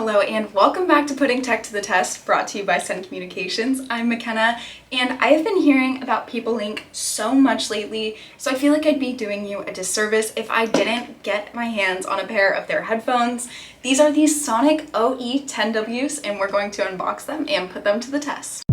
Hello and welcome back to Putting Tech to the Test, brought to you by Sencommunications. I'm McKenna, and I have been hearing about PeopleLink so much lately, so I feel like I'd be doing you a disservice if I didn't get my hands on a pair of their headphones. These are the Sonic OE10Ws, and we're going to unbox them and put them to the test.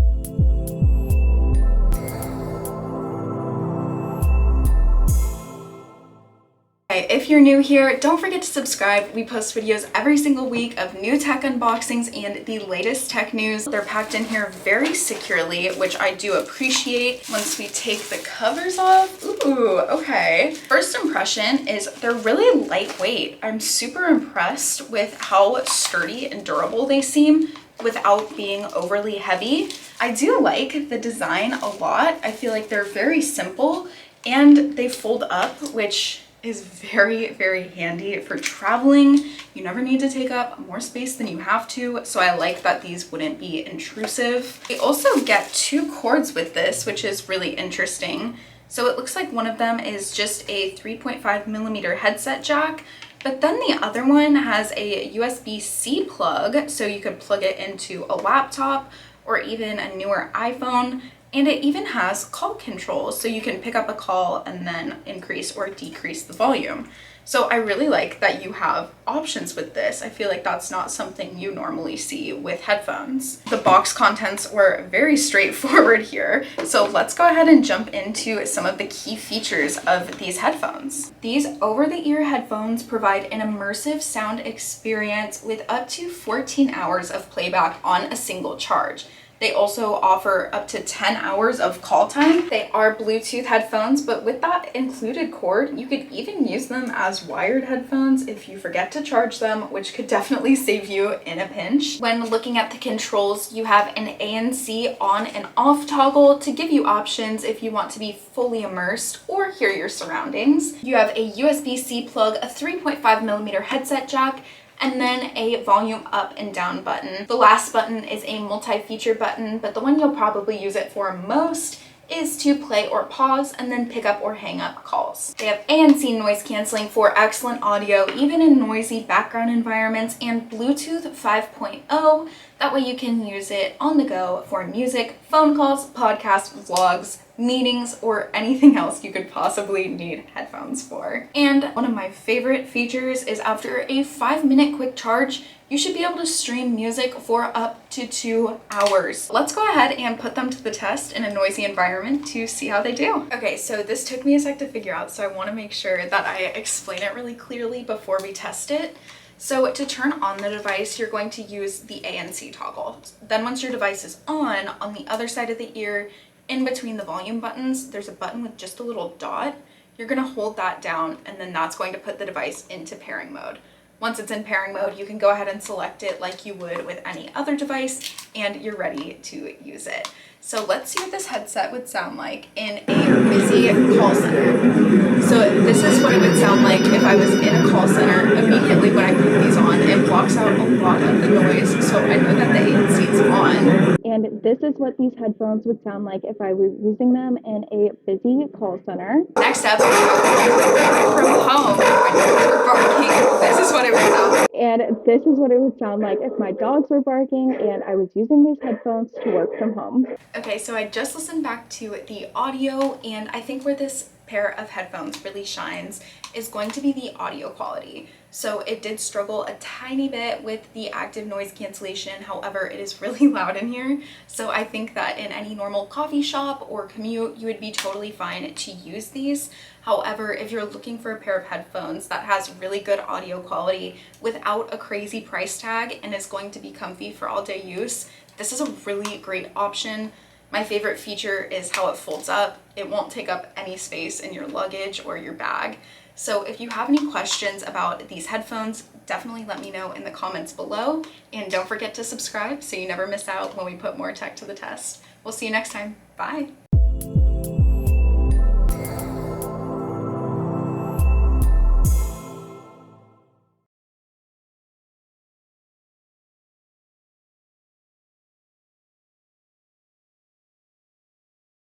If you're new here, don't forget to subscribe. We post videos every single week of new tech unboxings and the latest tech news. They're packed in here very securely, which I do appreciate. Once we take the covers off, ooh, okay. First impression is they're really lightweight. I'm super impressed with how sturdy and durable they seem without being overly heavy. I do like the design a lot. I feel like they're very simple and they fold up, which is very, very handy for traveling. You never need to take up more space than you have to, so I like that these wouldn't be intrusive. They also get two cords with this, which is really interesting. So it looks like one of them is just a 3.5mm headset jack, but then the other one has a USB-C plug, so you could plug it into a laptop or even a newer iPhone. And it even has call controls, so you can pick up a call and then increase or decrease the volume. So I really like that you have options with this. I feel like that's not something you normally see with headphones. The box contents were very straightforward here, so let's go ahead and jump into some of the key features of these headphones. These over-the-ear headphones provide an immersive sound experience with up to 14 hours of playback on a single charge. They also offer up to 10 hours of call time. They are Bluetooth headphones, but with that included cord, you could even use them as wired headphones if you forget to charge them, which could definitely save you in a pinch. When looking at the controls, you have an ANC on and off toggle to give you options if you want to be fully immersed or hear your surroundings. You have a USB-C plug, a 3.5mm headset jack, and then a volume up and down button. The last button is a multi-feature button, but the one you'll probably use it for most is to play or pause and then pick up or hang up calls. They have ANC noise canceling for excellent audio, even in noisy background environments, and Bluetooth 5.0. That way you can use it on the go for music, phone calls, podcasts, vlogs, meetings, or anything else you could possibly need headphones for. And one of my favorite features is after a 5-minute quick charge, you should be able to stream music for up to 2 hours. Let's go ahead and put them to the test in a noisy environment to see how they do. Okay, so this took me a sec to figure out, so I want to make sure that I explain it really clearly before we test it. So to turn on the device, you're going to use the ANC toggle. Then once your device is on the other side of the ear, in between the volume buttons, there's a button with just a little dot. You're going to hold that down, and then that's going to put the device into pairing mode. Once it's in pairing mode, you can go ahead and select it like you would with any other device, and you're ready to use it. So let's see what this headset would sound like in a busy call center. So this is what it would sound like if I was in a call center. Immediately when I put these on, it blocks out a lot of the noise, so I know that the ANC is on. And this is what these headphones would sound like if I was using them in a busy call center. Next up, from home, my dogs were barking. This is what it would sound like. And this is what it would sound like if my dogs were barking and I was using these headphones to work from home. Okay, so I just listened back to the audio, and I think where this pair of headphones really shines is going to be the audio quality. So it did struggle a tiny bit with the active noise cancellation. However, it is really loud in here. So I think that in any normal coffee shop or commute, you would be totally fine to use these. However, if you're looking for a pair of headphones that has really good audio quality without a crazy price tag and is going to be comfy for all day use, this is a really great option. My favorite feature is how it folds up. It won't take up any space in your luggage or your bag. So if you have any questions about these headphones, definitely let me know in the comments below. And don't forget to subscribe so you never miss out when we put more tech to the test. We'll see you next time. Bye.